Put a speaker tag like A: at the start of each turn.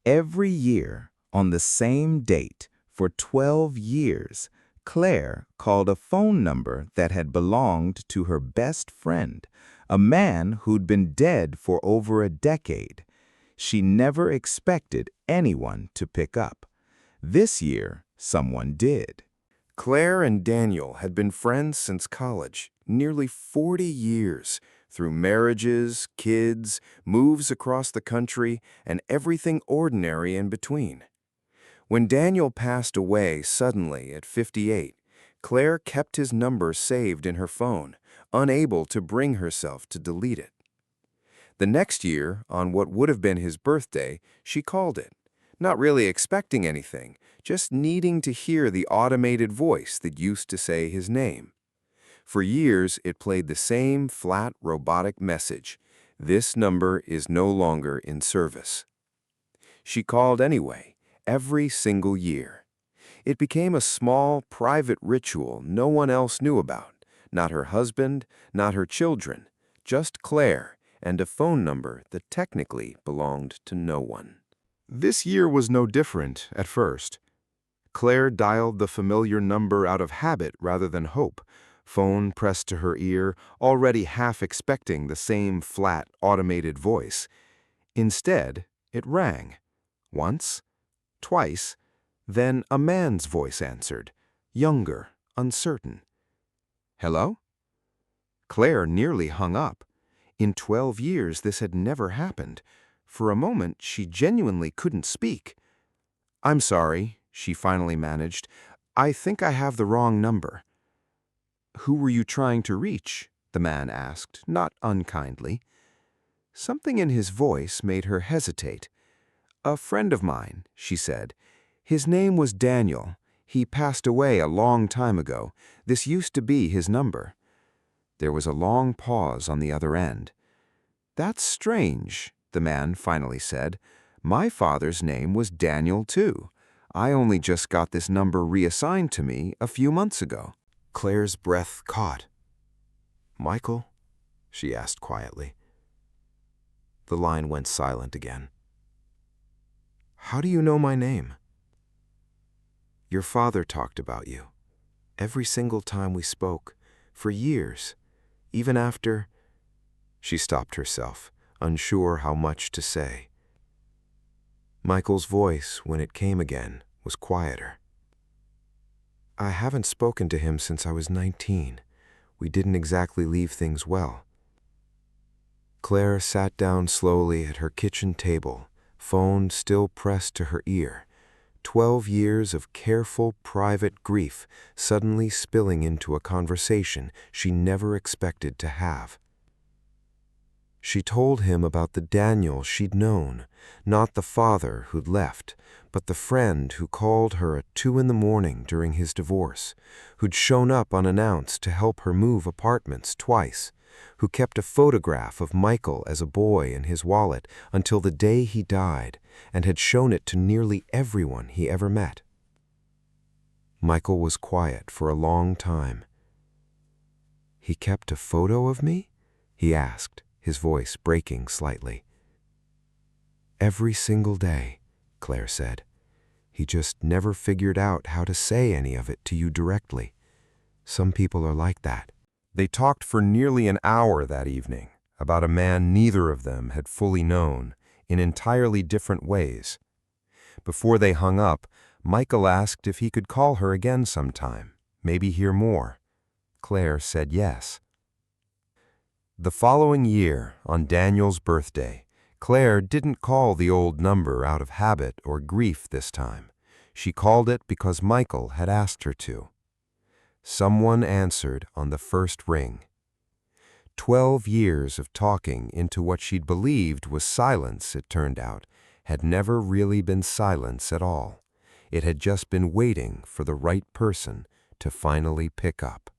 A: Every year, on the same date, for 12 years, Claire called a phone number that had belonged to her best friend, a man who'd been dead for over a decade. She never expected anyone to pick up. This year, someone did.
B: Claire and Daniel had been friends since college, nearly 40 years, through marriages, kids, moves across the country, and everything ordinary in between. When Daniel passed away suddenly at 58, Claire kept his number saved in her phone, unable to bring herself to delete it. The next year, on what would have been his birthday, she called it, not really expecting anything, just needing to hear the automated voice that used to say his name. For years, it played the same flat, robotic message: "This number is no longer in service." She called anyway, every single year. It became a small, private ritual no one else knew about, not her husband, not her children, just Claire, and a phone number that technically belonged to no one. This year was no different at first. Claire dialed the familiar number out of habit rather than hope, phone pressed to her ear, already half expecting the same flat, automated voice. Instead, it rang. Once, twice, then a man's voice answered, younger, uncertain. "Hello?" Claire nearly hung up. In 12 years, this had never happened. For a moment, she genuinely couldn't speak. "I'm sorry," she finally managed. "I think I have the wrong number." "Who were you trying to reach?" the man asked, not unkindly. Something in his voice made her hesitate. "A friend of mine," she said. "His name was Daniel. He passed away a long time ago. This used to be his number." There was a long pause on the other end. "That's strange," the man finally said. "My father's name was Daniel, too. I only just got this number reassigned to me a few months ago." Claire's breath caught. "Michael?" she asked quietly. The line went silent again. "How do you know my name?" "Your father talked about you. Every single time we spoke, for years, even after—" She stopped herself, unsure how much to say. Michael's voice, when it came again, was quieter. "I haven't spoken to him since I was 19. We didn't exactly leave things well." Claire sat down slowly at her kitchen table, phone still pressed to her ear. 12 years of careful, private grief suddenly spilling into a conversation she never expected to have. She told him about the Daniel she'd known, not the father who'd left, but the friend who called her at 2 a.m. during his divorce, who'd shown up unannounced to help her move apartments twice, who kept a photograph of Michael as a boy in his wallet until the day he died, and had shown it to nearly everyone he ever met. Michael was quiet for a long time. "He kept a photo of me?" he asked, his voice breaking slightly. "Every single day," Claire said. "He just never figured out how to say any of it to you directly. Some people are like that." They talked for nearly an hour that evening about a man neither of them had fully known, in entirely different ways. Before they hung up, Michael asked if he could call her again sometime, maybe hear more. Claire said yes. The following year, on Daniel's birthday, Claire didn't call the old number out of habit or grief this time. She called it because Michael had asked her to. Someone answered on the first ring. 12 years of talking into what she'd believed was silence, it turned out, had never really been silence at all. It had just been waiting for the right person to finally pick up.